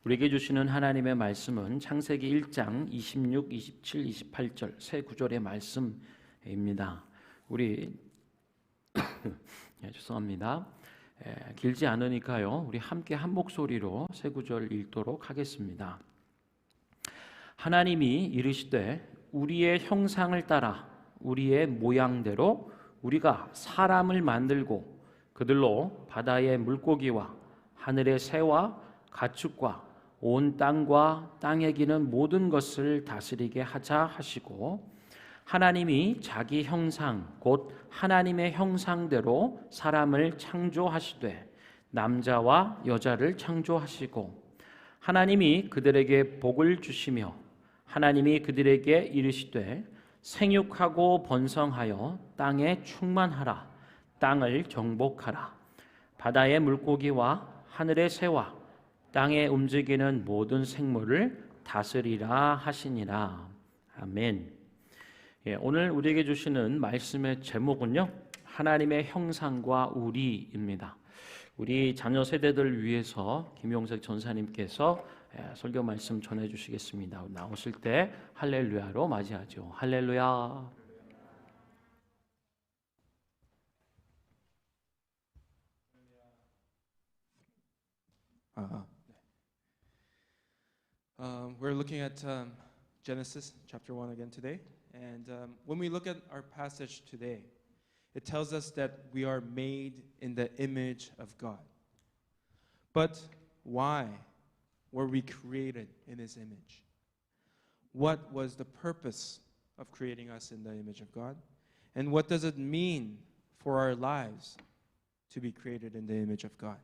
우리에게 주시는 하나님의 말씀은 창세기 1장 26, 27, 28절 세 구절의 말씀입니다. 우리 죄송합니다. 길지 않으니까요. 우리 함께 한 목소리로 세 구절 읽도록 하겠습니다. 하나님이 이르시되 우리의 형상을 따라 우리의 모양대로 우리가 사람을 만들고 그들로 바다의 물고기와 하늘의 새와 가축과 온 땅과 땅에 기는 모든 것을 다스리게 하자 하시고, 하나님이 자기 형상 곧 하나님의 형상대로 사람을 창조하시되 남자와 여자를 창조하시고, 하나님이 그들에게 복을 주시며 하나님이 그들에게 이르시되 생육하고 번성하여 땅에 충만하라. 땅을 정복하라. 바다의 물고기와 하늘의 새와 땅에 움직이는 모든 생물을 다스리라 하시니라. 아멘. 오늘 우리에게 주시는 말씀의 제목은요, 하나님의 형상과 우리입니다. 우리 자녀 세대들을 위해서 김용석 전사님께서 설교 말씀 전해주시겠습니다. 나오실 때 할렐루야로 맞이하죠. 할렐루야. We're looking at Genesis chapter 1 again today. And when we look at our passage today, it tells us that we are made in the image of God. But why were we created in His image? What was the purpose of creating us in the image of God? And what does it mean for our lives to be created in the image of God?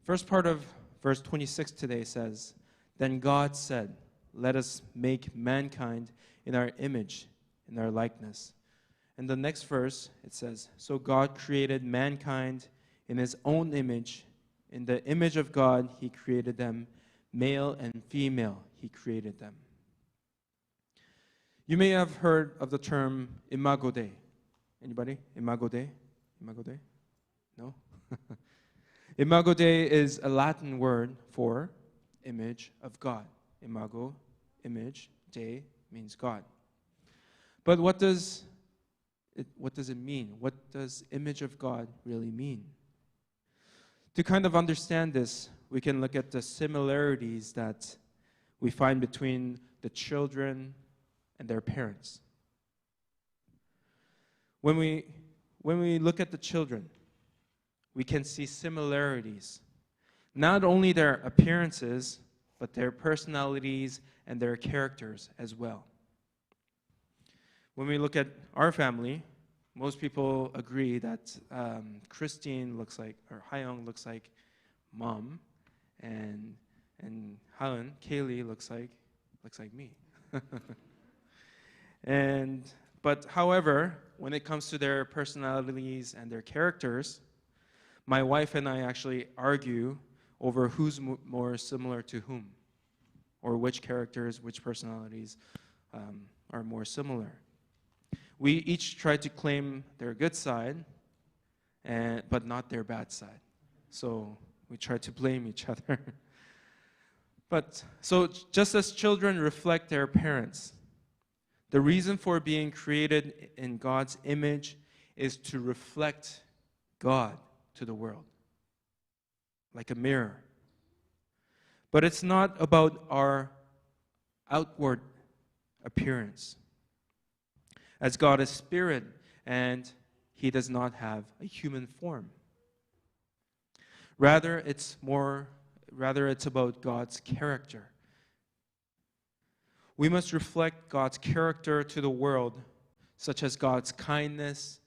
First part of verse 26 today says, Then God said, let us make mankind in our image, in our likeness. In the next verse, it says, So God created mankind in His own image. In the image of God, He created them. Male and female, He created them. You may have heard of the term Imago Dei. Anybody? Imago Dei? Imago Dei? No? Imago Dei is a Latin word for image of God. Imago, image, Dei means God. But what does it mean? What does image of God really mean? To kind of understand this, we can look at the similarities that we find between the children and their parents. When we look at the children, we can see similarities. Not only their appearances, but their personalities and their characters as well. When we look at our family, most people agree that Christine looks like, or Hayoung looks like mom, and Haeun, Kaylee looks like me. But however, when it comes to their personalities and their characters, my wife and I actually argue over who's more similar to whom, or which characters, which personalities are more similar. We each try to claim their good side, but not their bad side. So we try to blame each other. But so just as children reflect their parents, the reason for being created in God's image is to reflect God to the world, like a mirror. But it's not about our outward appearance, as God is spirit and He does not have a human form. Rather, it's about God's character. We must reflect God's character to the world, such as God's kindness,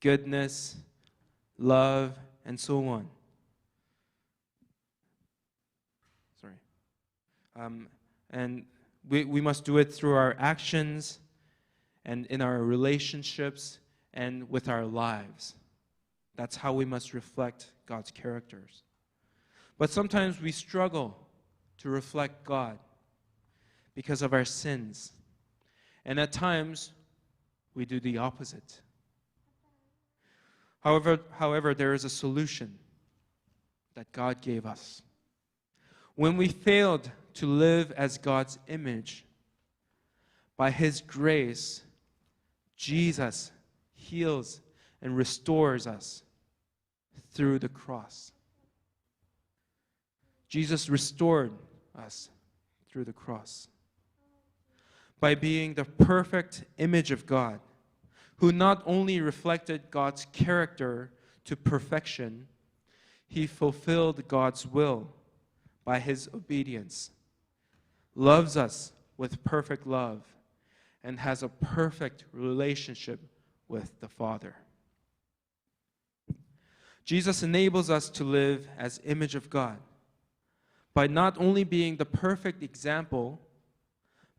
goodness, love, and so on. And we must do it through our actions and in our relationships and with our lives. That's how we must reflect God's characters. But sometimes we struggle to reflect God because of our sins. And at times, we do the opposite. However, there is a solution that God gave us. When we failed to live as God's image, by His grace, Jesus heals and restores us through the cross. Jesus restored us through the cross. By being the perfect image of God, who not only reflected God's character to perfection, He fulfilled God's will by His obedience, loves us with perfect love, and has a perfect relationship with the Father. Jesus enables us to live as image of God by not only being the perfect example,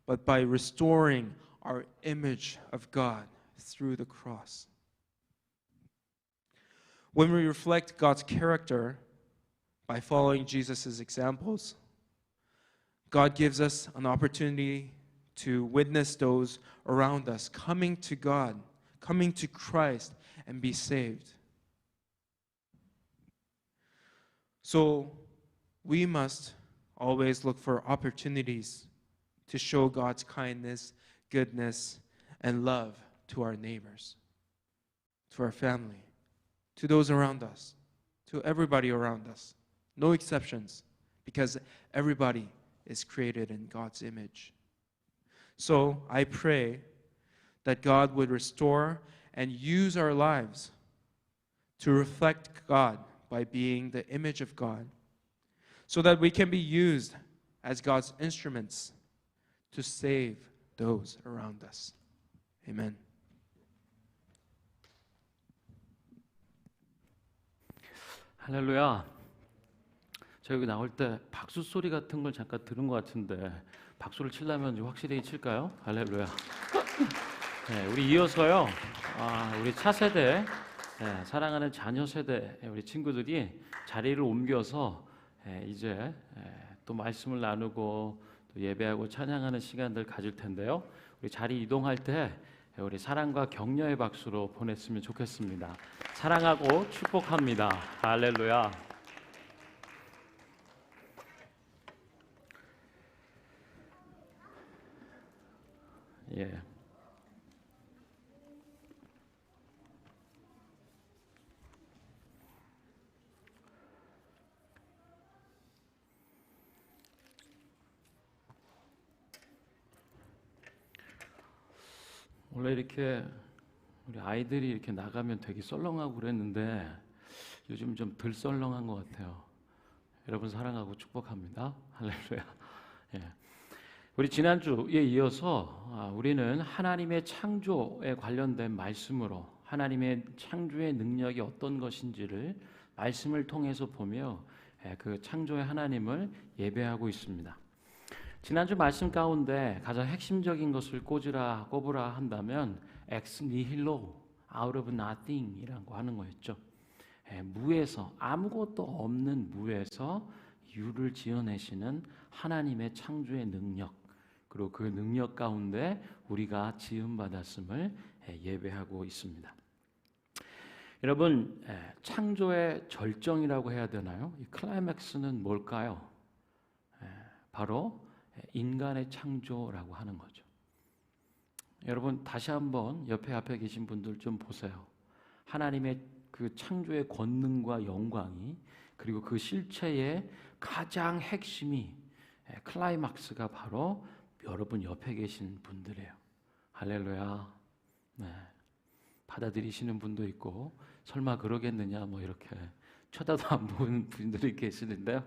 but by restoring our image of God through the cross. When we reflect God's character by following Jesus' examples, God gives us an opportunity to witness those around us coming to God, coming to Christ, and be saved. So we must always look for opportunities to show God's kindness, goodness, and love to our neighbors, to our family, to those around us, to everybody around us. No exceptions, because everybody is created in God's image. So I pray that God would restore and use our lives to reflect God by being the image of God, so that we can be used as God's instruments to save those around us. Amen. 할렐루야. 저 여기 나올 때 박수 소리 같은 걸 잠깐 들은 것 같은데 박수를 치려면 좀 확실히 칠까요? 할렐루야. 네, 우리 이어서요. 우리 차세대, 사랑하는 자녀 세대 우리 친구들이 자리를 옮겨서 이제 또 말씀을 나누고 또 예배하고 찬양하는 시간들 가질 텐데요. 우리 자리 이동할 때 우리 사랑과 격려의 박수로 보냈으면 좋겠습니다. 사랑하고 축복합니다. 할렐루야. 예. 원래 이렇게 우리 아이들이 이렇게 나가면 되게 썰렁하고 그랬는데 요즘 좀 덜 썰렁한 것 같아요. 여러분 사랑하고 축복합니다. 할렐루야. 예. 우리 지난주에 이어서 우리는 하나님의 창조에 관련된 말씀으로 하나님의 창조의 능력이 어떤 것인지를 말씀을 통해서 보며 그 창조의 하나님을 예배하고 있습니다. 지난주 말씀 가운데 가장 핵심적인 것을 꼽으라 한다면 ex nihilo, out of nothing이라고 하는 거였죠. 무에서, 아무것도 없는 무에서 유를 지어내시는 하나님의 창조의 능력, 그리고 그 능력 가운데 우리가 지음받았음을 예배하고 있습니다. 여러분, 창조의 절정이라고 해야 되나요? 이 클라이맥스는 뭘까요? 바로 인간의 창조라고 하는 거죠. 여러분 다시 한번 앞에 계신 분들 좀 보세요. 하나님의 그 창조의 권능과 영광이, 그리고 그 실체의 가장 핵심이, 클라이막스가 바로 여러분 옆에 계신 분들이에요. 할렐루야. 네. 받아들이시는 분도 있고 설마 그러겠느냐 뭐 이렇게 쳐다도 안 보는 분들이 계시는데요.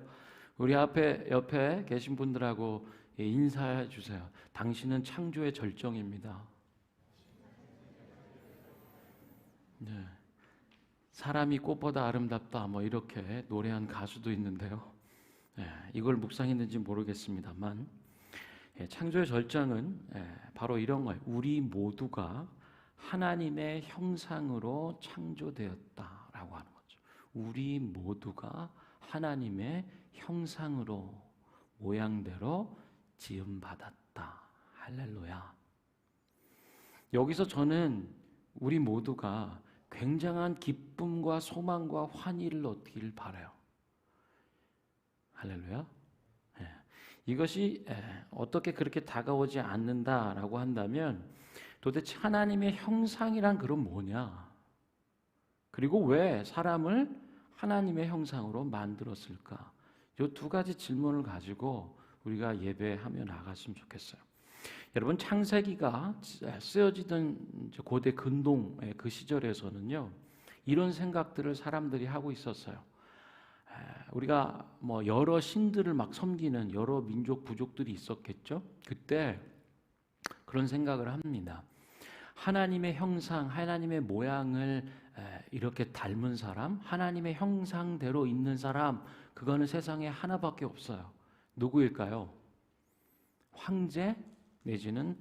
우리 옆에 계신 분들하고 인사해 주세요. 당신은 창조의 절정입니다. 네. 사람이 꽃보다 아름답다 뭐 이렇게 노래한 가수도 있는데요. 이걸 묵상했는지 모르겠습니다만 창조의 절정은 바로 이런 거예요. 우리 모두가 하나님의 형상으로 창조되었다라고 하는 거죠. 우리 모두가 하나님의 형상으로, 모양대로 지음받았다. 할렐루야. 여기서 저는 우리 모두가 굉장한 기쁨과 소망과 환희를 얻기를 바라요. 할렐루야. 이것이 어떻게 그렇게 다가오지 않는다라고 한다면 도대체 하나님의 형상이란 그럼 뭐냐? 그리고 왜 사람을 하나님의 형상으로 만들었을까? 이 두 가지 질문을 가지고 우리가 예배하며 나갔으면 좋겠어요. 여러분, 창세기가 쓰여지던 고대 근동의 그 시절에서는요, 이런 생각들을 사람들이 하고 있었어요. 우리가 뭐 여러 신들을 막 섬기는 여러 민족 부족들이 있었겠죠. 그때 그런 생각을 합니다. 하나님의 형상, 하나님의 모양을 이렇게 닮은 사람, 하나님의 형상대로 있는 사람, 그거는 세상에 하나밖에 없어요. 누구일까요? 황제 내지는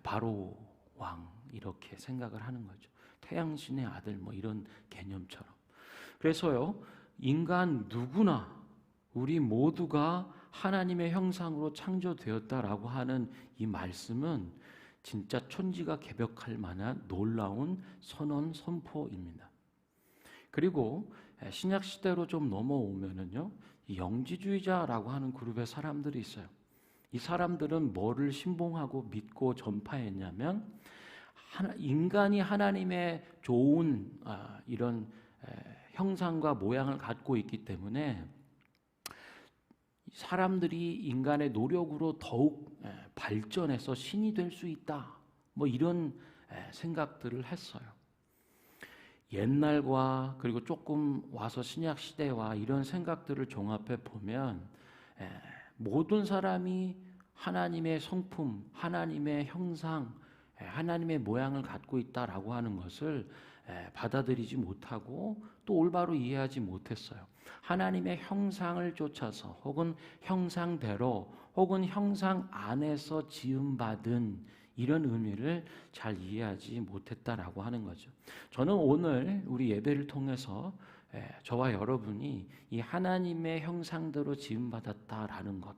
바로 왕, 이렇게 생각을 하는 거죠. 태양신의 아들 뭐 이런 개념처럼. 그래서요, 인간 누구나 우리 모두가 하나님의 형상으로 창조되었다라고 하는 이 말씀은 진짜 천지가 개벽할 만한 놀라운 선언 선포입니다. 그리고 신약 시대로 좀 넘어오면은요, 이 영지주의자라고 하는 그룹의 사람들이 있어요. 이 사람들은 뭐를 신봉하고 믿고 전파했냐면 인간이 하나님의 좋은 이런 형상과 모양을 갖고 있기 때문에 사람들이 인간의 노력으로 더욱 발전해서 신이 될 수 있다. 뭐 이런 생각들을 했어요. 옛날과 그리고 조금 와서 신약 시대와 이런 생각들을 종합해 보면 모든 사람이 하나님의 성품, 하나님의 형상, 하나님의 모양을 갖고 있다라고 하는 것을 받아들이지 못하고 또 올바로 이해하지 못했어요. 하나님의 형상을 쫓아서 혹은 형상대로 혹은 형상 안에서 지음받은 이런 의미를 잘 이해하지 못했다라고 하는 거죠. 저는 오늘 우리 예배를 통해서 저와 여러분이 이 하나님의 형상대로 지음받았다라는 것,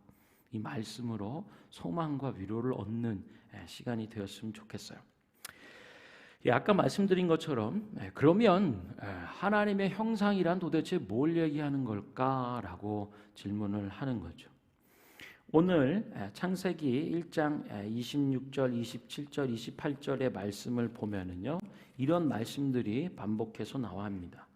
이 말씀으로 소망과 위로를 얻는 시간이 되었으면 좋겠어요. 아까 말씀드린 것처럼 그러면 하나님의 형상이란 도대체 뭘 얘기하는 걸까라고 질문을 하는 거죠. 오늘 창세기 1장 26절, 27절, 28절의 말씀을 보면은요, 이런 말씀들이 반복해서 나옵니다.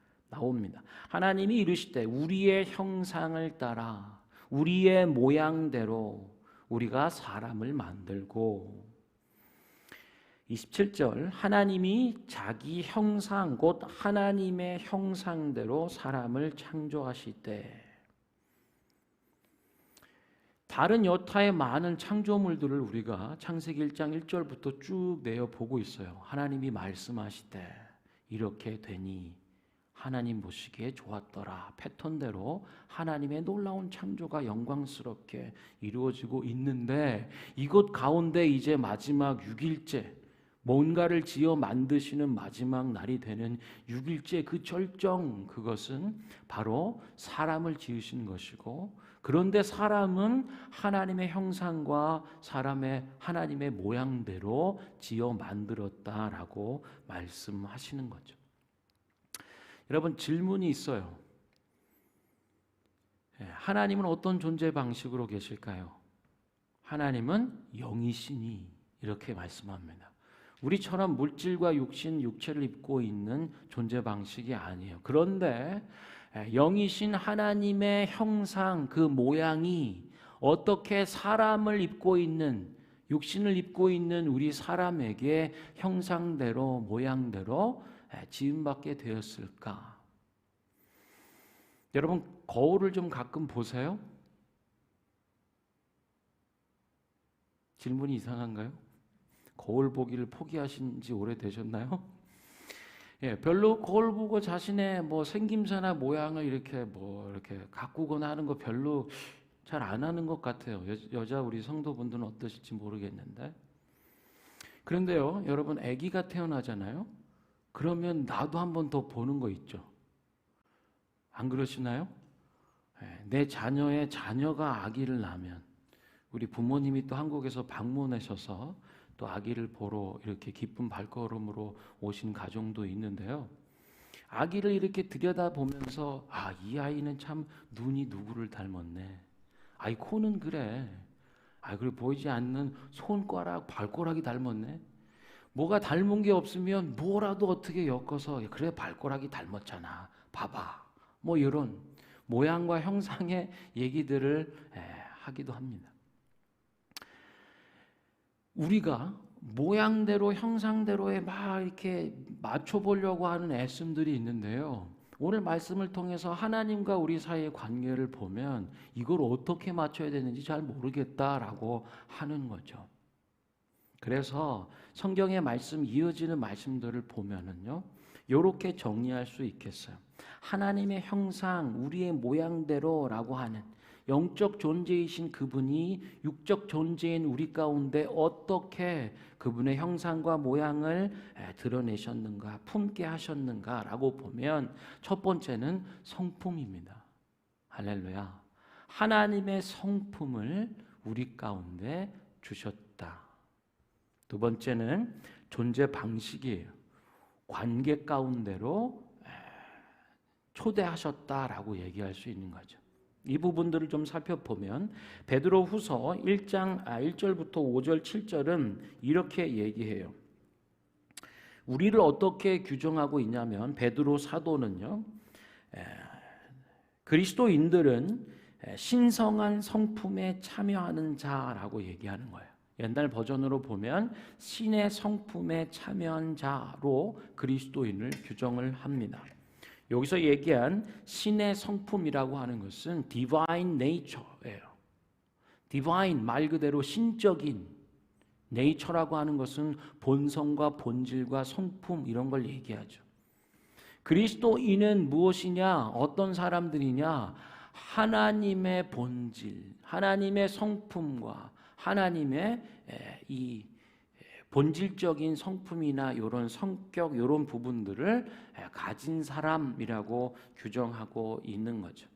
하나님이 이르시되 우리의 형상을 따라 우리의 모양대로 우리가 사람을 만들고, 27절 하나님이 자기 형상 곧 하나님의 형상대로 사람을 창조하시되, 다른 여타의 많은 창조물들을 우리가 창세기 1장 1절부터 쭉 내어보고 있어요. 하나님이 말씀하시되 이렇게 되니 하나님 보시기에 좋았더라. 패턴대로 하나님의 놀라운 창조가 영광스럽게 이루어지고 있는데, 이것 가운데 이제 마지막 6일째, 뭔가를 지어 만드시는 마지막 날이 되는 6일째 그 절정, 그것은 바로 사람을 지으신 것이고, 그런데 사람은 하나님의 형상과 하나님의 모양대로 지어 만들었다라고 말씀하시는 거죠. 여러분, 질문이 있어요. 하나님은 어떤 존재 방식으로 계실까요? 하나님은 영이시니, 이렇게 말씀합니다. 우리처럼 물질과 육체를 입고 있는 존재 방식이 아니에요. 그런데 영이신 하나님의 형상, 그 모양이 어떻게 사람을 입고 있는, 육신을 입고 있는 우리 사람에게 형상대로 모양대로 지음받게 되었을까? 여러분, 거울을 좀 가끔 보세요. 질문이 이상한가요? 거울 보기를 포기하신 지 오래되셨나요? 별로 거울 보고 자신의 뭐 생김새나 모양을 이렇게 가꾸거나 하는 거 별로 잘 안 하는 것 같아요. 여자 우리 성도분들은 어떠실지 모르겠는데. 그런데요, 여러분, 아기가 태어나잖아요. 그러면 나도 한 번 더 보는 거 있죠. 안 그러시나요? 내 자녀의 자녀가 아기를 낳으면 우리 부모님이 또 한국에서 방문하셔서 또 아기를 보러 이렇게 기쁜 발걸음으로 오신 가정도 있는데요. 아기를 이렇게 들여다보면서 이 아이는 참 눈이 누구를 닮았네. 이 코는 그래. 그리고 보이지 않는 손가락, 발가락이 닮았네. 뭐가 닮은 게 없으면 뭐라도 어떻게 엮어서 그래 발가락이 닮았잖아. 봐봐. 뭐 이런 모양과 형상의 얘기들을 하기도 합니다. 우리가 모양대로 형상대로에 막 이렇게 맞춰보려고 하는 애씀들이 있는데요. 오늘 말씀을 통해서 하나님과 우리 사이의 관계를 보면 이걸 어떻게 맞춰야 되는지 잘 모르겠다라고 하는 거죠. 그래서 성경의 말씀, 이어지는 말씀들을 보면은요, 이렇게 정리할 수 있겠어요. 하나님의 형상, 우리의 모양대로라고 하는 영적 존재이신 그분이 육적 존재인 우리 가운데 어떻게 그분의 형상과 모양을 드러내셨는가, 품게 하셨는가라고 보면 첫 번째는 성품입니다. 할렐루야. 하나님의 성품을 우리 가운데 주셨다. 두 번째는 존재 방식이에요. 관계 가운데로 초대하셨다라고 얘기할 수 있는 거죠. 이 부분들을 좀 살펴보면 베드로후서 1장 1절부터 5절 7절은 이렇게 얘기해요. 우리를 어떻게 규정하고 있냐면 베드로 사도는요, 그리스도인들은 신성한 성품에 참여하는 자라고 얘기하는 거예요. 옛날 버전으로 보면 신의 성품에 참여한 자로 그리스도인을 규정을 합니다. 여기서 얘기한 신의 성품이라고 하는 것은 divine nature예요. divine 말 그대로 신적인, nature라고 하는 것은 본성과 본질과 성품 이런 걸 얘기하죠. 그리스도인은 무엇이냐? 어떤 사람들이냐? 하나님의 본질, 하나님의 성품과 하나님의 이 본질적인 성품이나 이런 성격, 이런 부분들을 가진 사람이라고 규정하고 있는 거죠.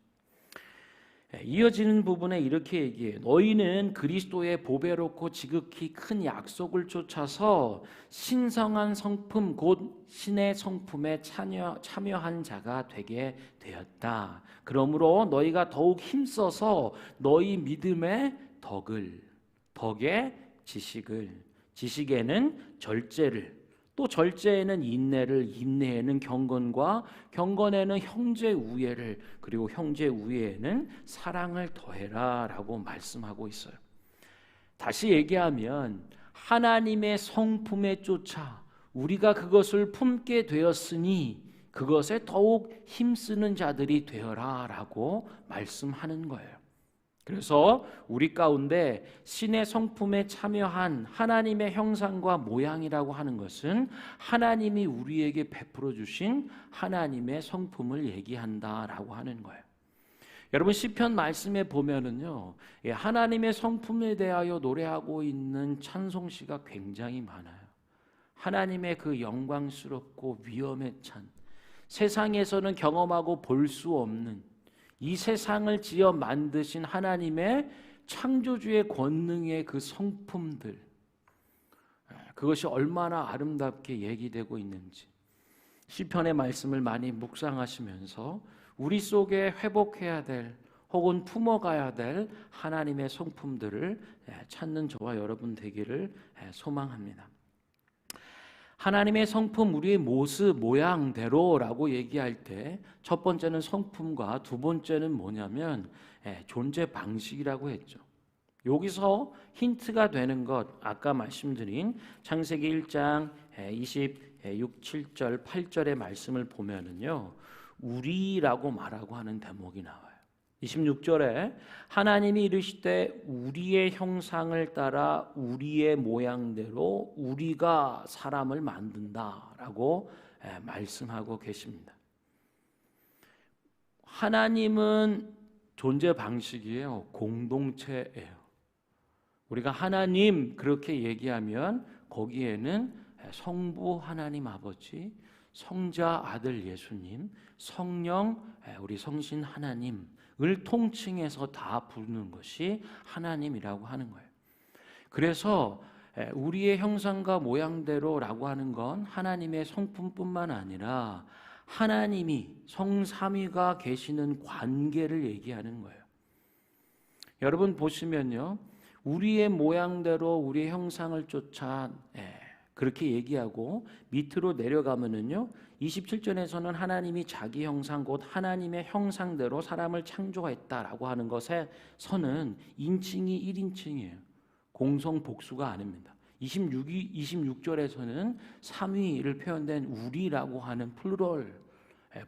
이어지는 부분에 이렇게 얘기해요. 너희는 그리스도의 보배롭고 지극히 큰 약속을 쫓아서 신성한 성품, 곧 신의 성품에 참여한 자가 되게 되었다. 그러므로 너희가 더욱 힘써서 너희 믿음의 덕의 지식에는 절제를, 또 절제에는 인내를, 인내에는 경건과 경건에는 형제 우애를, 그리고 형제 우애에는 사랑을 더해라 라고 말씀하고 있어요. 다시 얘기하면 하나님의 성품에 쫓아 우리가 그것을 품게 되었으니 그것에 더욱 힘쓰는 자들이 되어라 라고 말씀하는 거예요. 그래서 우리 가운데 신의 성품에 참여한 하나님의 형상과 모양이라고 하는 것은 하나님이 우리에게 베풀어 주신 하나님의 성품을 얘기한다라고 하는 거예요. 여러분 시편 말씀에 보면은요, 하나님의 성품에 대하여 노래하고 있는 찬송시가 굉장히 많아요. 하나님의 그 영광스럽고 위엄에 찬, 세상에서는 경험하고 볼 수 없는 이 세상을 지어 만드신 하나님의 창조주의 권능의 그 성품들, 그것이 얼마나 아름답게 얘기되고 있는지 시편의 말씀을 많이 묵상하시면서 우리 속에 회복해야 될 혹은 품어가야 될 하나님의 성품들을 찾는 저와 여러분 되기를 소망합니다. 하나님의 성품, 우리의 모습, 모양대로라고 얘기할 때 첫 번째는 성품과 두 번째는 뭐냐면 존재 방식이라고 했죠. 여기서 힌트가 되는 것, 아까 말씀드린 창세기 1장 26, 7절, 8절의 말씀을 보면은요, 우리라고 말하고 하는 대목이 나와요. 26절에 하나님이 이르시되 우리의 형상을 따라 우리의 모양대로 우리가 사람을 만든다라고 말씀하고 계십니다. 하나님은 존재 방식이에요. 공동체예요. 우리가 하나님 그렇게 얘기하면 거기에는 성부 하나님 아버지, 성자 아들 예수님, 성령 우리 성신 하나님 을 통칭해서 다 부르는 것이 하나님이라고 하는 거예요. 그래서 우리의 형상과 모양대로라고 하는 건 하나님의 성품뿐만 아니라 하나님이 성삼위가 계시는 관계를 얘기하는 거예요. 여러분 보시면요, 우리의 모양대로 우리의 형상을 쫓아 그렇게 얘기하고 밑으로 내려가면은요 27절에서는 하나님이 자기 형상 곧 하나님의 형상대로 사람을 창조했다라고 하는 것에 서는 인칭이 1인칭이에요. 공성 복수가 아닙니다. 26절에서는 3위를 표현된 우리라고 하는 플루럴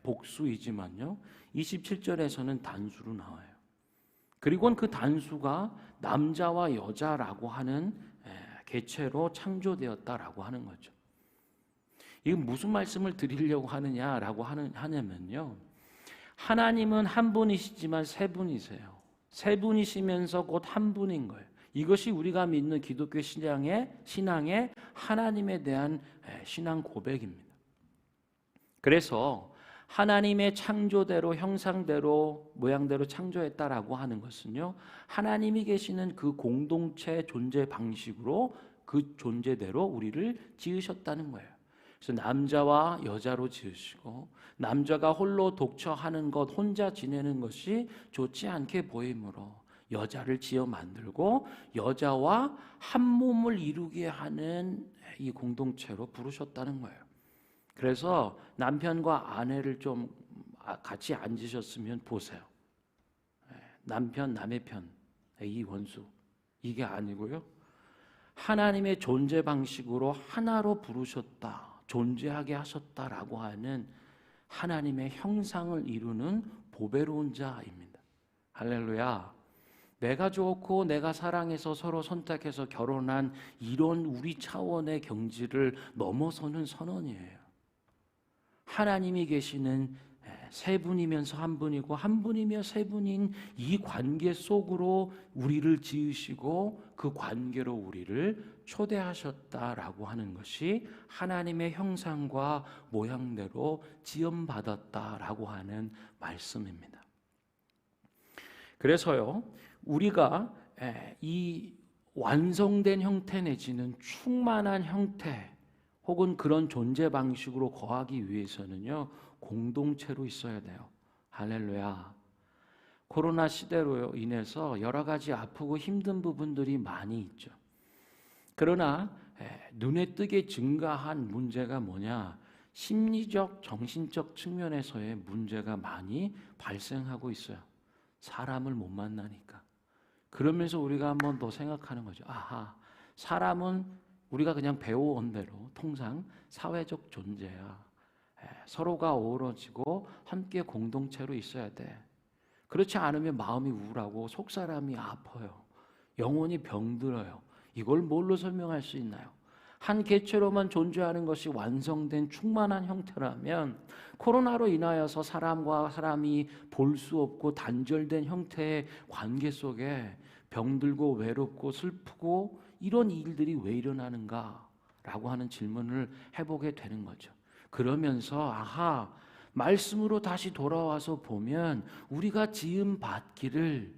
복수이지만요 27절에서는 단수로 나와요. 그리고는 그 단수가 남자와 여자라고 하는 개체로 창조되었다라고 하는 거죠. 이건 무슨 말씀을 드리려고 하냐면요. 하나님은 한 분이시지만 세 분이세요. 세 분이시면서 곧 한 분인 거예요. 이것이 우리가 믿는 기독교 신앙의 하나님에 대한 신앙 고백입니다. 그래서 하나님의 창조대로 형상대로 모양대로 창조했다라고 하는 것은요. 하나님이 계시는 그 공동체 존재 방식으로 그 존재대로 우리를 지으셨다는 거예요. 그래서 남자와 여자로 지으시고 남자가 홀로 독처하는 것, 혼자 지내는 것이 좋지 않게 보이므로 여자를 지어 만들고 여자와 한 몸을 이루게 하는 이 공동체로 부르셨다는 거예요. 그래서 남편과 아내를 좀 같이 앉으셨으면 보세요. 남편, 남의 편, 이 원수. 이게 아니고요. 하나님의 존재 방식으로 하나로 부르셨다. 존재하게 하셨다라고 하는 하나님의 형상을 이루는 보배로운 자입니다. 할렐루야. 내가 좋고 내가 사랑해서 서로 선택해서 결혼한 이런 우리 차원의 경지를 넘어서는 선언이에요. 하나님이 계시는 세 분이면서 한 분이고 한 분이며 세 분인 이 관계 속으로 우리를 지으시고 그 관계로 우리를 초대하셨다라고 하는 것이 하나님의 형상과 모양대로 지음받았다라고 하는 말씀입니다. 그래서요, 우리가 이 완성된 형태 내지는 충만한 형태 혹은 그런 존재 방식으로 거하기 위해서는요 공동체로 있어야 돼요. 할렐루야. 코로나 시대로 인해서 여러 가지 아프고 힘든 부분들이 많이 있죠. 그러나 눈에 띄게 증가한 문제가 뭐냐? 심리적, 정신적 측면에서의 문제가 많이 발생하고 있어요. 사람을 못 만나니까. 그러면서 우리가 한번 더 생각하는 거죠. 아하, 사람은 우리가 그냥 배워온 대로 통상 사회적 존재야. 서로가 어우러지고 함께 공동체로 있어야 돼. 그렇지 않으면 마음이 우울하고 속사람이 아파요. 영혼이 병들어요. 이걸 뭘로 설명할 수 있나요? 한 개체로만 존재하는 것이 완성된 충만한 형태라면 코로나로 인하여서 사람과 사람이 볼 수 없고 단절된 형태의 관계 속에 병들고 외롭고 슬프고 이런 일들이 왜 일어나는가라고 하는 질문을 해보게 되는 거죠. 그러면서 아하, 말씀으로 다시 돌아와서 보면 우리가 지음 받기를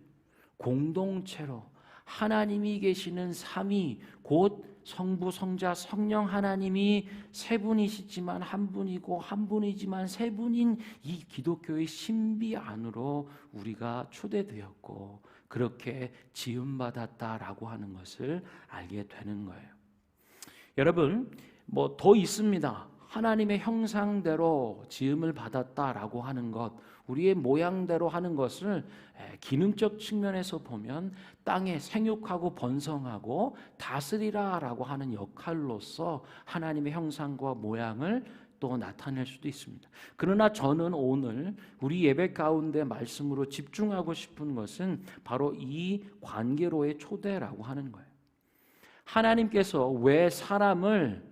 공동체로 하나님이 계시는 삼위 곧 성부, 성자, 성령 하나님이 세 분이시지만 한 분이고 한 분이지만 세 분인 이 기독교의 신비 안으로 우리가 초대되었고 그렇게 지음받았다라고 하는 것을 알게 되는 거예요. 여러분, 뭐 더 있습니다. 하나님의 형상대로 지음을 받았다라고 하는 것, 우리의 모양대로 하는 것을 기능적 측면에서 보면 땅에 생육하고 번성하고 다스리라라고 하는 역할로서 하나님의 형상과 모양을 또 나타낼 수도 있습니다. 그러나 저는 오늘 우리 예배 가운데 말씀으로 집중하고 싶은 것은 바로 이 관계로의 초대라고 하는 거예요. 하나님께서 왜 사람을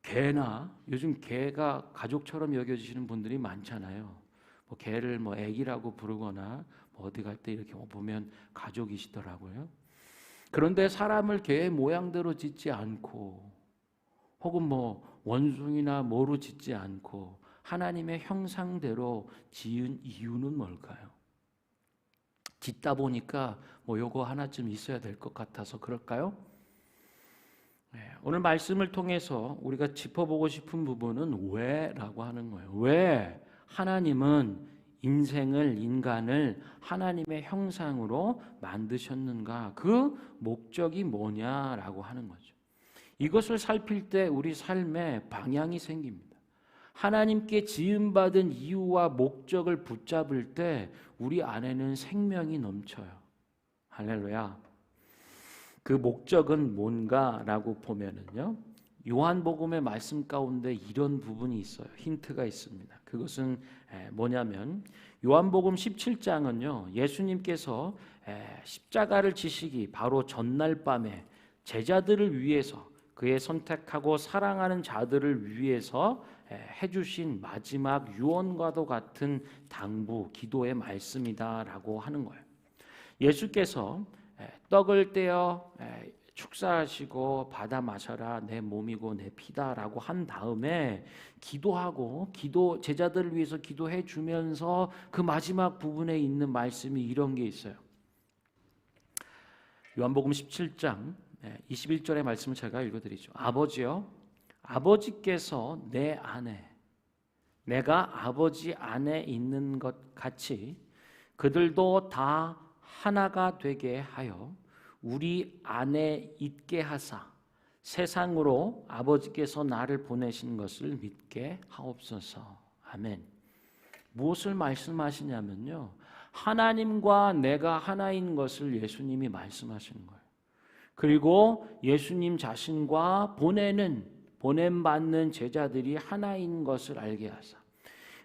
개나 요즘 개가 가족처럼 여겨지시는 분들이 많잖아요. 뭐 개를 뭐 애기라고 부르거나 뭐 어디 갈 때 이렇게 보면 가족이시더라고요. 그런데 사람을 개의 모양대로 짓지 않고 혹은 뭐 원숭이나 뭐로 짓지 않고 하나님의 형상대로 지은 이유는 뭘까요? 짓다 보니까 뭐 요거 하나쯤 있어야 될 것 같아서 그럴까요? 오늘 말씀을 통해서 우리가 짚어보고 싶은 부분은 왜라고 하는 거예요. 왜 하나님은 인간을 하나님의 형상으로 만드셨는가? 그 목적이 뭐냐라고 하는 거죠. 이것을 살필 때 우리 삶에 방향이 생깁니다. 하나님께 지음받은 이유와 목적을 붙잡을 때 우리 안에는 생명이 넘쳐요. 할렐루야. 그 목적은 뭔가라고 보면은요, 요한복음의 말씀 가운데 이런 부분이 있어요. 힌트가 있습니다. 그것은 뭐냐면 요한복음 17장은요, 예수님께서 십자가를 지시기 바로 전날 밤에 제자들을 위해서, 그의 선택하고 사랑하는 자들을 위해서 해주신 마지막 유언과도 같은 당부, 기도의 말씀이다라고 하는 거예요. 예수께서 떡을 떼어 축사하시고 받아 마셔라, 내 몸이고 내 피다라고 한 다음에 기도하고 제자들을 위해서 기도해 주면서 그 마지막 부분에 있는 말씀이 이런 게 있어요. 요한복음 17장 21절의 말씀을 제가 읽어드리죠. 아버지여, 아버지께서 내 안에, 내가 아버지 안에 있는 것 같이 그들도 다 하나가 되게 하여 우리 안에 있게 하사 세상으로 아버지께서 나를 보내신 것을 믿게 하옵소서. 아멘. 무엇을 말씀하시냐면요, 하나님과 내가 하나인 것을 예수님이 말씀하시는 거예요. 그리고 예수님 자신과 보냄받는 제자들이 하나인 것을 알게 하사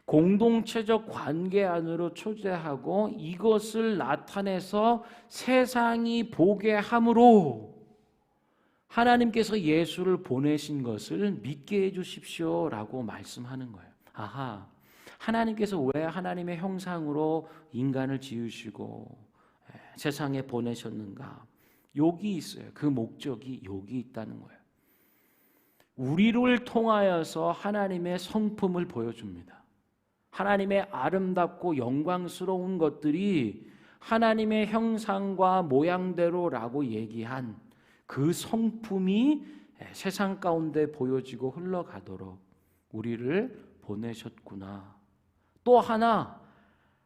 공동체적 관계 안으로 초대하고 이것을 나타내서 세상이 보게 함으로 하나님께서 예수를 보내신 것을 믿게 해주십시오라고 말씀하는 거예요. 아하, 하나님께서 왜 하나님의 형상으로 인간을 지으시고 세상에 보내셨는가? 여기 있어요. 그 목적이 여기 있다는 거예요. 우리를 통하여서 하나님의 성품을 보여줍니다. 하나님의 아름답고 영광스러운 것들이 하나님의 형상과 모양대로라고 얘기한 그 성품이 세상 가운데 보여지고 흘러가도록 우리를 보내셨구나. 또 하나,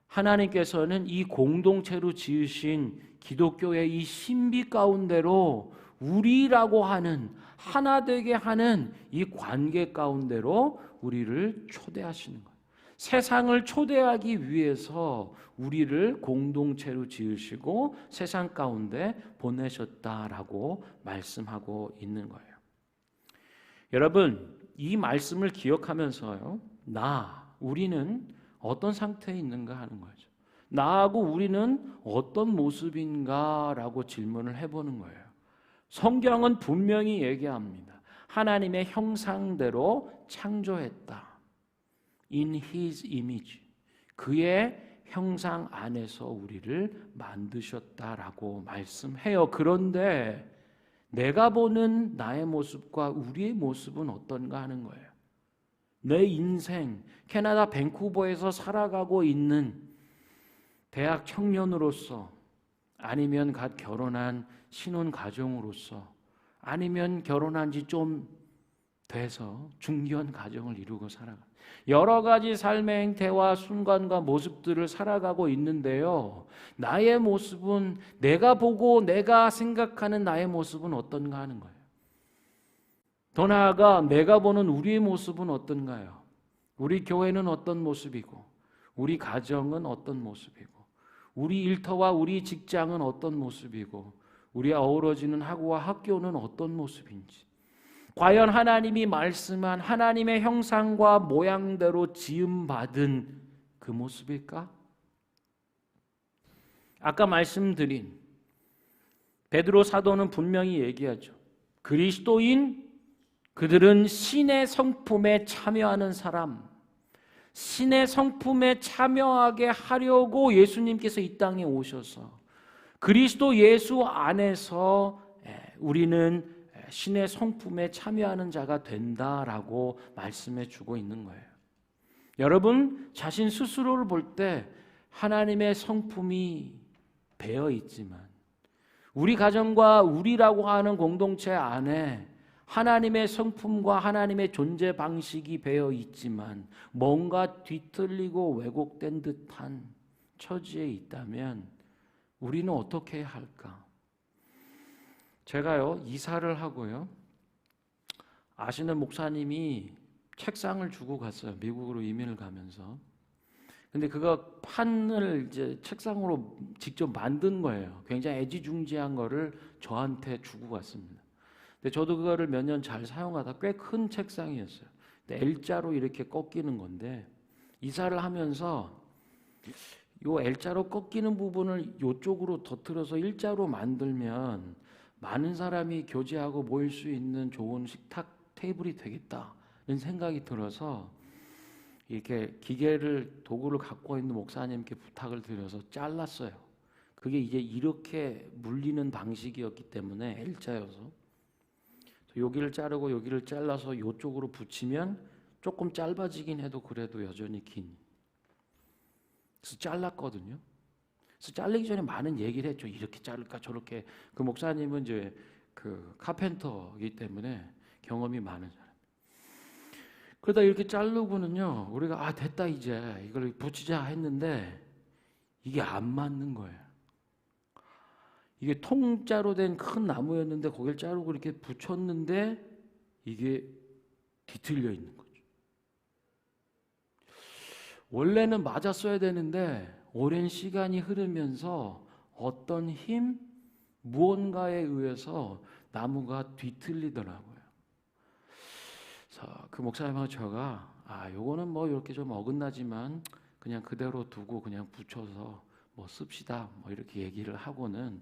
하나님께서는 이 공동체로 지으신 기독교의 이 신비 가운데로 우리라고 하는, 하나 되게 하는 이 관계 가운데로 우리를 초대하시는 거예요. 세상을 초대하기 위해서 우리를 공동체로 지으시고 세상 가운데 보내셨다라고 말씀하고 있는 거예요. 여러분, 이 말씀을 기억하면서요, 우리는 어떤 상태에 있는가 하는 거죠. 나하고 우리는 어떤 모습인가라고 질문을 해보는 거예요. 성경은 분명히 얘기합니다. 하나님의 형상대로 창조했다. In His image, 그의 형상 안에서 우리를 만드셨다라고 말씀해요. 그런데 내가 보는 나의 모습과 우리의 모습은 어떤가 하는 거예요. 내 인생, 캐나다 밴쿠버에서 살아가고 있는 대학 청년으로서, 아니면 갓 결혼한 신혼 가정으로서, 아니면 결혼한 지 좀 돼서 중견 가정을 이루고 살아가. 여러 가지 삶의 행태와 순간과 모습들을 살아가고 있는데요, 나의 모습은, 내가 보고 내가 생각하는 나의 모습은 어떤가 하는 거예요. 더 나아가 내가 보는 우리의 모습은 어떤가요? 우리 교회는 어떤 모습이고, 우리 가정은 어떤 모습이고, 우리 일터와 우리 직장은 어떤 모습이고, 우리 어우러지는 학우와 학교는 어떤 모습인지, 과연 하나님이 말씀한 하나님의 형상과 모양대로 지음받은 그 모습일까? 아까 말씀드린 베드로 사도는 분명히 얘기하죠. 그리스도인, 그들은 신의 성품에 참여하는 사람, 신의 성품에 참여하게 하려고 예수님께서 이 땅에 오셔서 그리스도 예수 안에서 우리는 신의 성품에 참여하는 자가 된다라고 말씀해 주고 있는 거예요. 여러분, 자신 스스로를 볼 때 하나님의 성품이 배어 있지만, 우리 가정과 우리라고 하는 공동체 안에 하나님의 성품과 하나님의 존재 방식이 배어 있지만 뭔가 뒤틀리고 왜곡된 듯한 처지에 있다면 우리는 어떻게 해야 할까? 제가요, 이사를 하고요, 아시는 목사님이 책상을 주고 갔어요. 미국으로 이민을 가면서. 근데 그거 판을 이제 책상으로 직접 만든 거예요. 굉장히 애지중지한 거를 저한테 주고 갔습니다. 근데 저도 그거를 몇 년 잘 사용하다 꽤 큰 책상이었어요. 근데 L자로 이렇게 꺾이는 건데 이사를 하면서 요 L자로 꺾이는 부분을 요쪽으로 터뜨려서 일자로 만들면 많은 사람이 교제하고 모일 수 있는 좋은 식탁 테이블이 되겠다는 생각이 들어서 이렇게 기계를 도구를 갖고 있는 목사님께 부탁을 드려서 잘랐어요. 그게 이제 이렇게 물리는 방식이었기 때문에 L자여서 여기를 자르고 여기를 잘라서 이쪽으로 붙이면 조금 짧아지긴 해도 그래도 여전히 긴. 그래서 잘랐거든요. 그래서 자르기 전에 많은 얘기를 했죠. 이렇게 자를까 저렇게. 그 목사님은 이제 그 카펜터이기 때문에 경험이 많은 사람. 그러다 이렇게 자르고는요, 우리가 됐다 이제 이걸 붙이자 했는데 이게 안 맞는 거예요. 이게 통짜로 된 큰 나무였는데 거기를 자르고 이렇게 붙였는데 이게 뒤틀려 있는 거죠. 원래는 맞았어야 되는데 오랜 시간이 흐르면서 어떤 힘, 무언가에 의해서 나무가 뒤틀리더라고요. 그래서 그 목사님하고 제가 요거는 뭐 이렇게 좀 어긋나지만 그냥 그대로 두고 그냥 붙여서 뭐 씁시다 뭐 이렇게 얘기를 하고는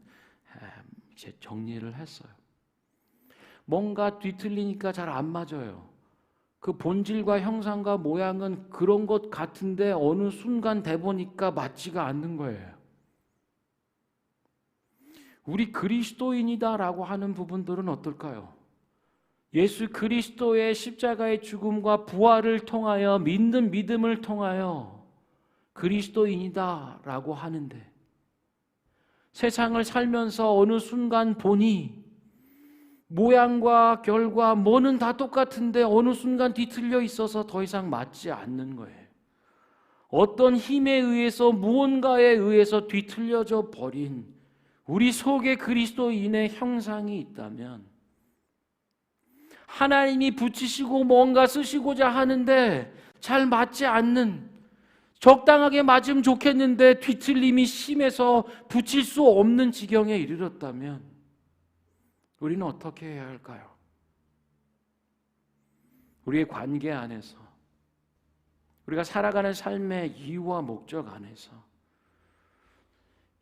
이제 정리를 했어요. 뭔가 뒤틀리니까 잘 안 맞아요. 그 본질과 형상과 모양은 그런 것 같은데 어느 순간 돼보니까 맞지가 않는 거예요. 우리 그리스도인이다라고 하는 부분들은 어떨까요? 예수 그리스도의 십자가의 죽음과 부활을 통하여 믿는 믿음을 통하여 그리스도인이다라고 하는데 세상을 살면서 어느 순간 보니 모양과 결과 뭐는 다 똑같은데 어느 순간 뒤틀려 있어서 더 이상 맞지 않는 거예요. 어떤 힘에 의해서 무언가에 의해서 뒤틀려져 버린 우리 속에 그리스도인의 형상이 있다면 하나님이 붙이시고 뭔가 쓰시고자 하는데 잘 맞지 않는, 적당하게 맞으면 좋겠는데 뒤틀림이 심해서 붙일 수 없는 지경에 이르렀다면 우리는 어떻게 해야 할까요? 우리의 관계 안에서, 우리가 살아가는 삶의 이유와 목적 안에서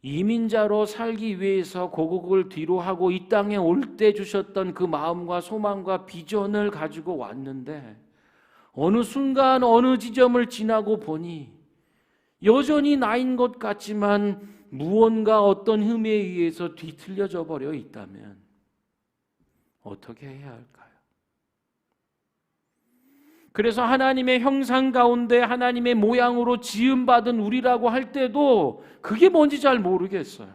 이민자로 살기 위해서 고국을 뒤로 하고 이 땅에 올 때 주셨던 그 마음과 소망과 비전을 가지고 왔는데 어느 순간 어느 지점을 지나고 보니 여전히 나인 것 같지만 무언가 어떤 흠에 의해서 뒤틀려져 버려 있다면 어떻게 해야 할까요? 그래서 하나님의 형상 가운데 하나님의 모양으로 지음받은 우리라고 할 때도 그게 뭔지 잘 모르겠어요.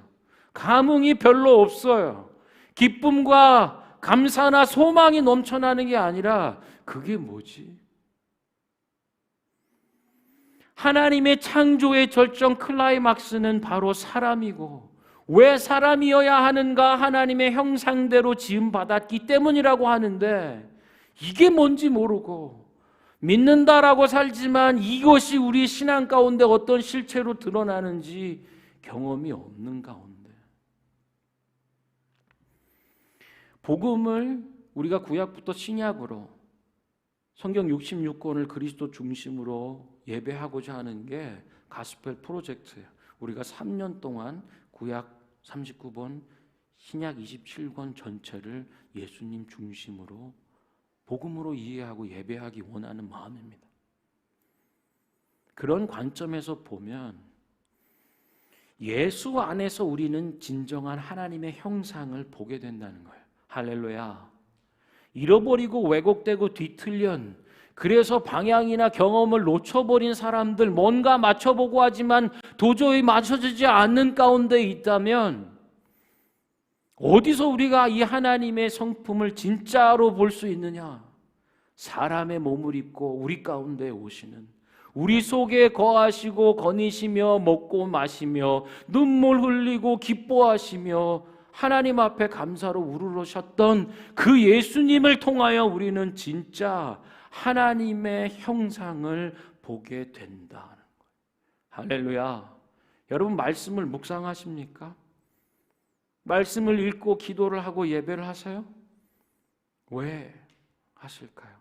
감흥이 별로 없어요. 기쁨과 감사나 소망이 넘쳐나는 게 아니라 그게 뭐지? 하나님의 창조의 절정 클라이막스는 바로 사람이고 왜 사람이어야 하는가? 하나님의 형상대로 지음받았기 때문이라고 하는데 이게 뭔지 모르고 믿는다라고 살지만 이것이 우리 신앙 가운데 어떤 실체로 드러나는지 경험이 없는 가운데 복음을 우리가 구약부터 신약으로 성경 66권을 그리스도 중심으로 예배하고자 하는 게 가스펠 프로젝트예요. 우리가 3년 동안 구약 39권, 신약 27권 전체를 예수님 중심으로 복음으로 이해하고 예배하기 원하는 마음입니다. 그런 관점에서 보면 예수 안에서 우리는 진정한 하나님의 형상을 보게 된다는 거예요. 할렐루야. 잃어버리고 왜곡되고 뒤틀린, 그래서 방향이나 경험을 놓쳐버린 사람들, 뭔가 맞춰보고 하지만 도저히 맞춰지지 않는 가운데 있다면 어디서 우리가 이 하나님의 성품을 진짜로 볼 수 있느냐? 사람의 몸을 입고 우리 가운데 오시는, 우리 속에 거하시고 거니시며 먹고 마시며 눈물 흘리고 기뻐하시며 하나님 앞에 감사로 우러러셨던 그 예수님을 통하여 우리는 진짜 하나님의 형상을 보게 된다는 거예요. 할렐루야. 여러분, 말씀을 묵상하십니까? 말씀을 읽고 기도를 하고 예배를 하세요? 왜 하실까요?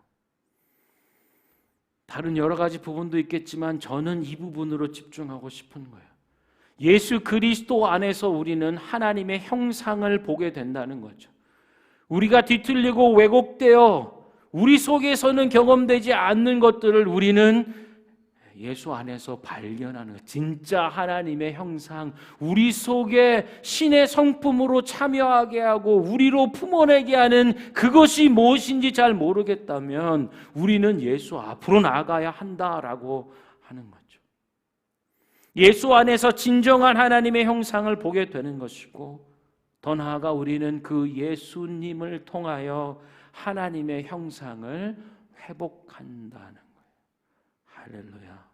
다른 여러 가지 부분도 있겠지만 저는 이 부분으로 집중하고 싶은 거예요. 예수 그리스도 안에서 우리는 하나님의 형상을 보게 된다는 거죠. 우리가 뒤틀리고 왜곡되어 우리 속에서는 경험되지 않는 것들을 우리는 예수 안에서 발견하는, 진짜 하나님의 형상, 우리 속에 신의 성품으로 참여하게 하고 우리로 품어내게 하는 그것이 무엇인지 잘 모르겠다면 우리는 예수 앞으로 나아가야 한다라고 하는 거죠. 예수 안에서 진정한 하나님의 형상을 보게 되는 것이고, 더 나아가 우리는 그 예수님을 통하여 하나님의 형상을 회복한다는 거예요. 할렐루야.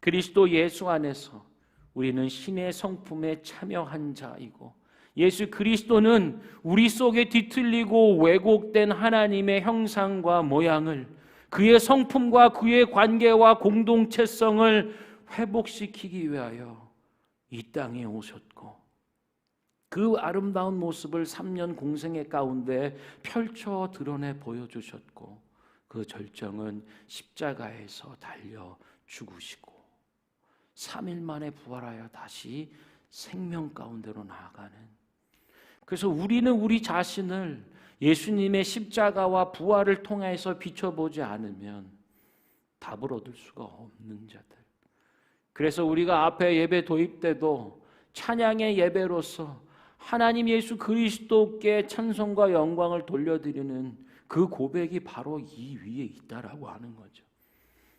그리스도 예수 안에서 우리는 신의 성품에 참여한 자이고, 예수 그리스도는 우리 속에 뒤틀리고 왜곡된 하나님의 형상과 모양을, 그의 성품과 그의 관계와 공동체성을 회복시키기 위하여 이 땅에 오셨고, 그 아름다운 모습을 3년 공생애 가운데 펼쳐 드러내 보여주셨고, 그 절정은 십자가에서 달려 죽으시고 3일 만에 부활하여 다시 생명 가운데로 나아가는, 그래서 우리는 우리 자신을 예수님의 십자가와 부활을 통해서 비춰보지 않으면 답을 얻을 수가 없는 자들. 그래서 우리가 앞에 예배 도입 때도 찬양의 예배로서 하나님 예수 그리스도께 찬송과 영광을 돌려드리는 그 고백이 바로 이 위에 있다라고 하는 거죠.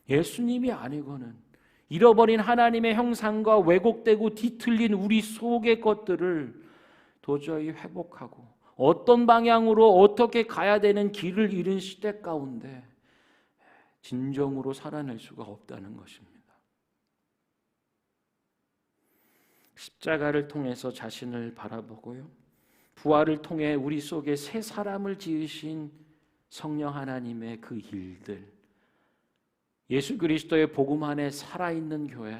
예수님이 아니고는 잃어버린 하나님의 형상과 왜곡되고 뒤틀린 우리 속의 것들을 도저히 회복하고 어떤 방향으로 어떻게 가야 되는 길을 잃은 시대 가운데 진정으로 살아낼 수가 없다는 것입니다. 십자가를 통해서 자신을 바라보고요, 부활을 통해 우리 속에 새 사람을 지으신 성령 하나님의 그 일들, 예수 그리스도의 복음 안에 살아있는 교회,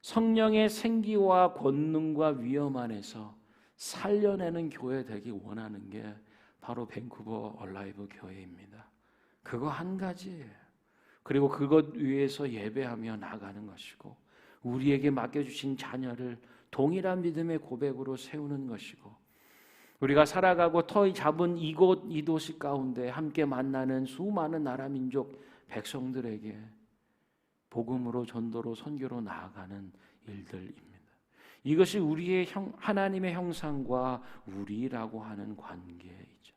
성령의 생기와 권능과 위엄 안에서 살려내는 교회 되기 원하는 게 바로 밴쿠버 얼라이브 교회입니다. 그거 한 가지예요. 그리고 그것 위에서 예배하며 나가는 것이고, 우리에게 맡겨주신 자녀를 동일한 믿음의 고백으로 세우는 것이고, 우리가 살아가고 터이 잡은 이곳 이 도시 가운데 함께 만나는 수많은 나라 민족 백성들에게 복음으로 전도로 선교로 나아가는 일들입니다. 이것이 우리의 하나님의 형상과 우리라고 하는 관계이죠.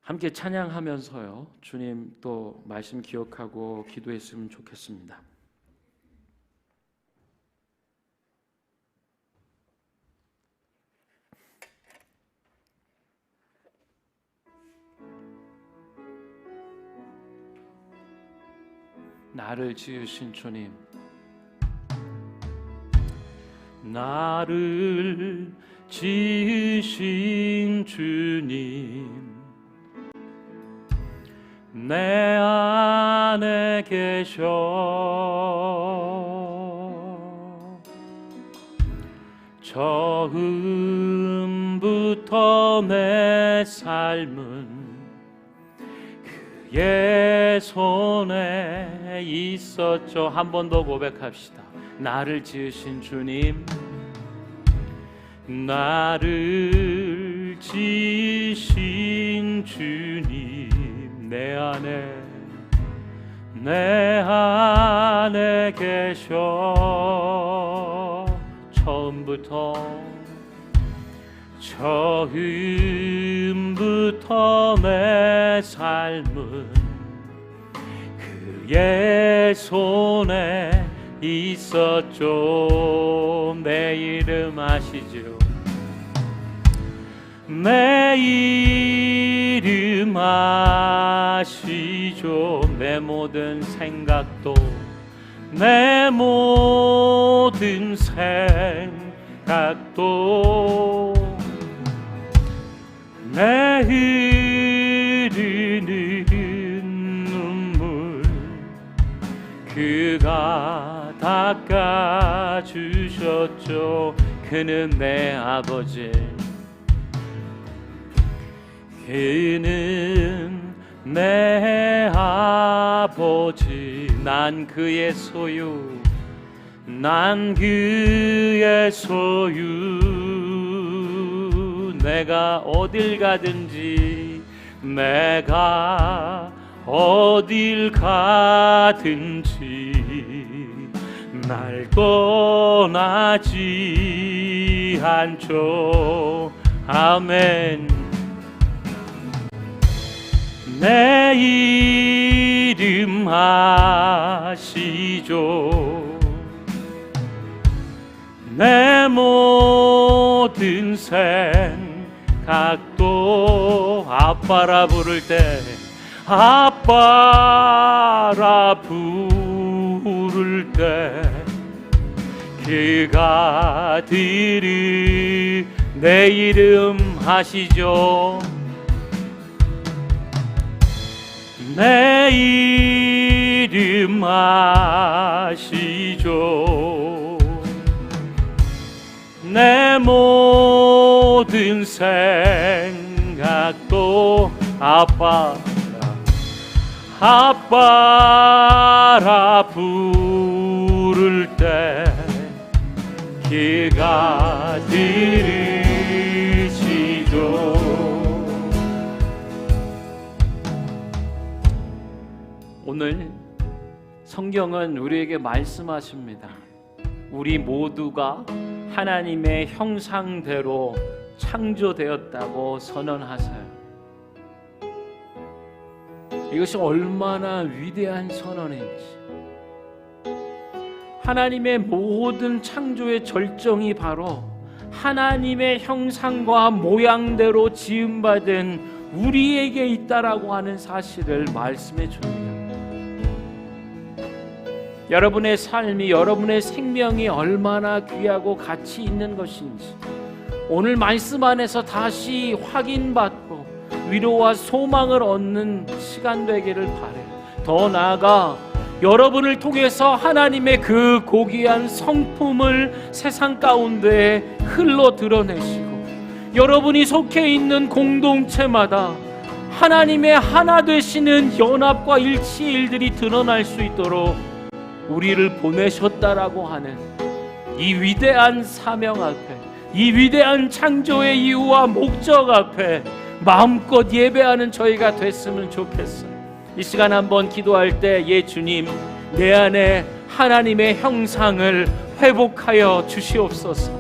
함께 찬양하면서요, 주님 또 말씀 기억하고 기도했으면 좋겠습니다. 나를 지으신 주님, 나를 지으신 주님, 내 안에 계셔. 처음부터 내 삶은 그의 손에 있었죠. 한 번 더 고백합시다. 나를 지으신 주님, 나를 지으신 주님, 내 안에 계셔. 처음부터 내 삶은 그의 손에 있었죠. 내 이름 아시죠? 내 이름 아시죠? 내 모든 생각도 내 모든 생각도 내 흐르는 눈물 그가 닦아주셨죠. 그는 내 아버지, 그는 내 아버지. 난 그의 소유, 난 그의 소유. 내가 어딜 가든지, 내가 어딜 가든지 날 떠나지 않죠. 아멘. 내 이름 아시죠? 내 모든 생각도 아빠라 부를 때, 아빠라 부를 때 그가 들으 내 이름 아시죠? 내 이름 아시죠? 내 모든 생각도 아빠라 부를 때 그가 들으시죠. 오늘 성경은 우리에게 말씀하십니다. 우리 모두가 하나님의 형상대로 창조되었다고 선언하세요. 이것이 얼마나 위대한 선언인지. 하나님의 모든 창조의 절정이 바로 하나님의 형상과 모양대로 지음받은 우리에게 있다라고 하는 사실을 말씀해 줍니다. 여러분의 삶이, 여러분의 생명이 얼마나 귀하고 가치 있는 것인지 오늘 말씀 안에서 다시 확인받고 위로와 소망을 얻는 시간 되기를 바라요. 더 나아가 여러분을 통해서 하나님의 그 고귀한 성품을 세상 가운데 흘러 드러내시고 여러분이 속해 있는 공동체마다 하나님의 하나 되시는 연합과 일치의 일들이 드러날 수 있도록 우리를 보내셨다라고 하는 이 위대한 사명 앞에, 이 위대한 창조의 이유와 목적 앞에 마음껏 예배하는 저희가 됐으면 좋겠어요. 이 시간 한번 기도할 때, 예 주님, 내 안에 하나님의 형상을 회복하여 주시옵소서.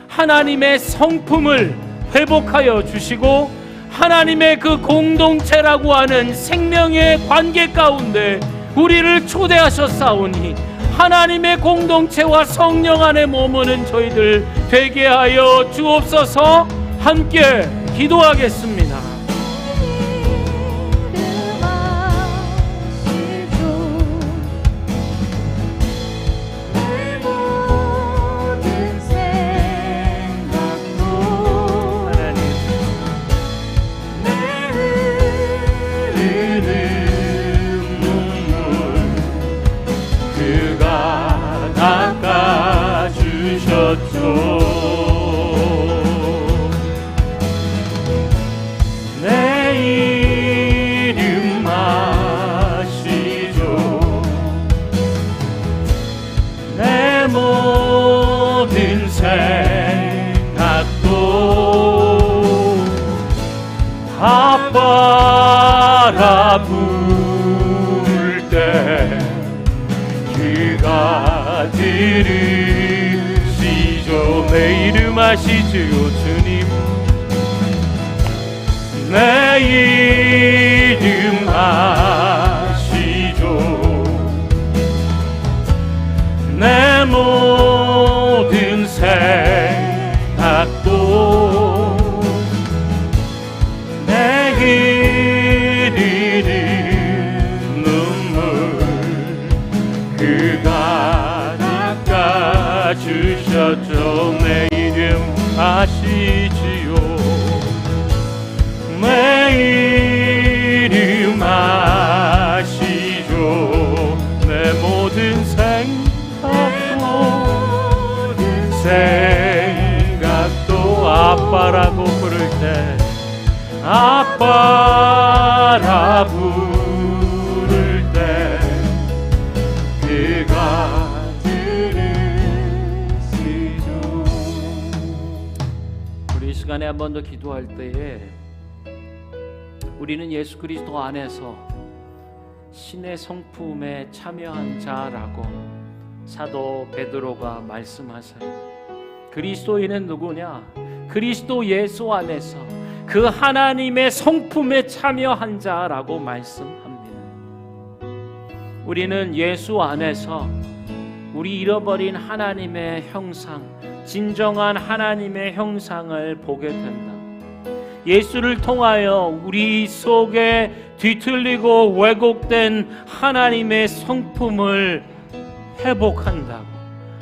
하나님의 성품을 회복하여 주시고 하나님의 그 공동체라고 하는 생명의 관계 가운데 우리를 초대하셨사오니 하나님의 공동체와 성령 안에 머무는 저희들 되게 하여 주옵소서. 함께 기도하겠습니다. 내 이름 아시죠? 내 모든 생각도 아빠라 부를 때 그가 들으시죠. 내 이름 아시죠 주님. 내 이름 아시죠? 내 모든 생각도 내 흐르는 눈물 그가 닦아주셨죠. 내 이름 아시지요. 내 이름 아시죠. 내 모든 생각도 아빠라고 부를 때 아빠라 부를 때 그가 들으시죠. 우리 이 시간에 한 번 더 기도할 때에 우리는 예수 그리스도 안에서 신의 성품에 참여한 자라고 사도 베드로가 말씀하세요. 그리스도인은 누구냐? 그리스도 예수 안에서 그 하나님의 성품에 참여한 자라고 말씀합니다. 우리는 예수 안에서 우리 잃어버린 하나님의 형상, 진정한 하나님의 형상을 보게 된다. 예수를 통하여 우리 속에 뒤틀리고 왜곡된 하나님의 성품을 회복한다고,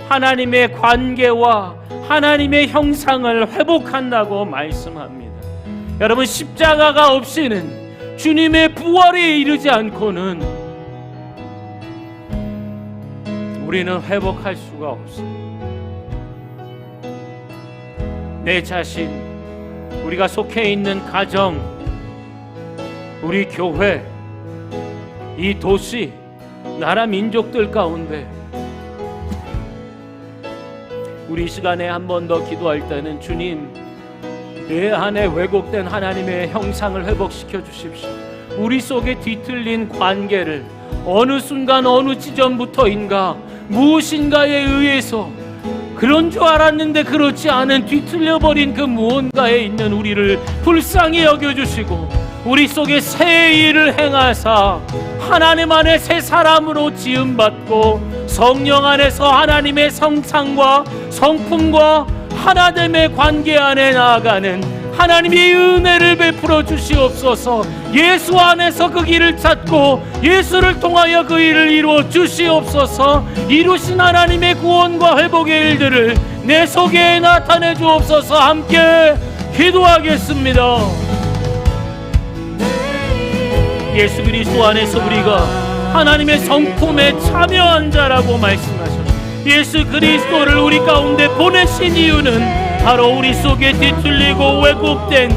하나님의 관계와 하나님의 형상을 회복한다고 말씀합니다. 여러분, 십자가가 없이는 주님의 부활에 이르지 않고는 우리는 회복할 수가 없어요. 내 자신, 우리가 속해 있는 가정, 우리 교회, 이 도시, 나라 민족들 가운데 우리 시간에 한 번 더 기도할 때는 주님, 내 안에 왜곡된 하나님의 형상을 회복시켜 주십시오. 우리 속에 뒤틀린 관계를 어느 순간 어느 지점부터인가 무엇인가에 의해서 그런 줄 알았는데 그렇지 않은 뒤틀려버린 그 무언가에 있는 우리를 불쌍히 여겨주시고 우리 속에 새 일을 행하사 하나님 안에 새 사람으로 지음받고 성령 안에서 하나님의 성상과 성품과 하나됨의 관계 안에 나아가는 하나님의 은혜를 베풀어 주시옵소서. 예수 안에서 그 길을 찾고 예수를 통하여 그 일을 이루어 주시옵소서. 이루신 하나님의 구원과 회복의 일들을 내 속에 나타내 주옵소서. 함께 기도하겠습니다. 예수 그리스도 안에서 우리가 하나님의 성품에 참여한 자라고 말씀하셨습니다. 예수 그리스도를 우리 가운데 보내신 이유는 바로 우리 속에 뒤틀리고 왜곡된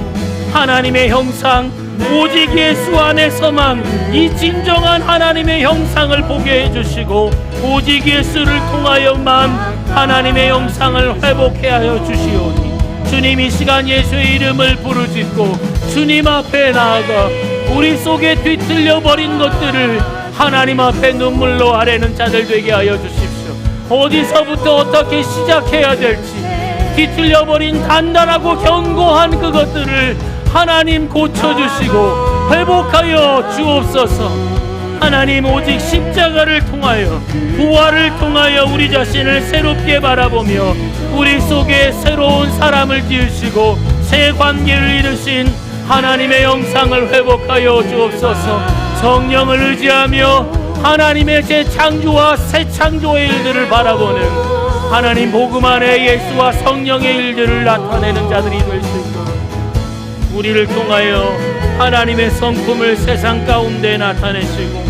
하나님의 형상, 오직 예수 안에서만 이 진정한 하나님의 형상을 보게 해주시고 오직 예수를 통하여만 하나님의 형상을 회복해 하여 주시오니 주님, 이 시간 예수의 이름을 부르짖고 주님 앞에 나아가 우리 속에 뒤틀려 버린 것들을 하나님 앞에 눈물로 아뢰는 자들 되게 하여 주십시오. 어디서부터 어떻게 시작해야 될지 뒤틀려버린 단단하고 견고한 그것들을 하나님 고쳐주시고 회복하여 주옵소서. 하나님, 오직 십자가를 통하여 부활을 통하여 우리 자신을 새롭게 바라보며 우리 속에 새로운 사람을 지으시고 새 관계를 이루신 하나님의 형상을 회복하여 주옵소서. 성령을 의지하며 하나님의 재창조와 새 창조의 일들을 바라보는 하나님 복음 안에 예수와 성령의 일들을 나타내는 자들이 될 수 있도록 우리를 통하여 하나님의 성품을 세상 가운데 나타내시고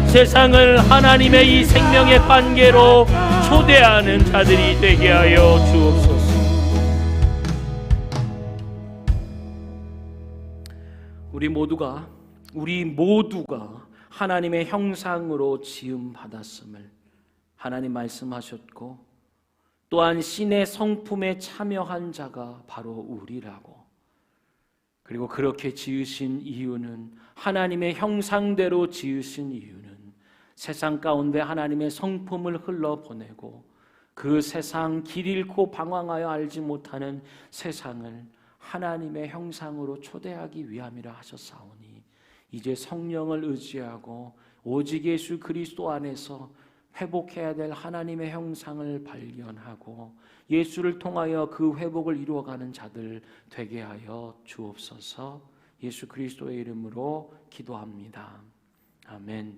세상을 하나님의 이 생명의 관계로 초대하는 자들이 되게 하여 주옵소서. 우리 모두가 하나님의 형상으로 지음 받았음을 하나님 말씀하셨고 또한 신의 성품에 참여한 자가 바로 우리라고, 그리고 그렇게 지으신 이유는 하나님의 형상대로 지으신 이유는 세상 가운데 하나님의 성품을 흘러보내고 그 세상 길 잃고 방황하여 알지 못하는 세상을 하나님의 형상으로 초대하기 위함이라 하셨사오니 이제 성령을 의지하고 오직 예수 그리스도 안에서 회복해야 될 하나님의 형상을 발견하고 예수를 통하여 그 회복을 이루어가는 자들 되게 하여 주옵소서. 예수 그리스도의 이름으로 기도합니다. 아멘.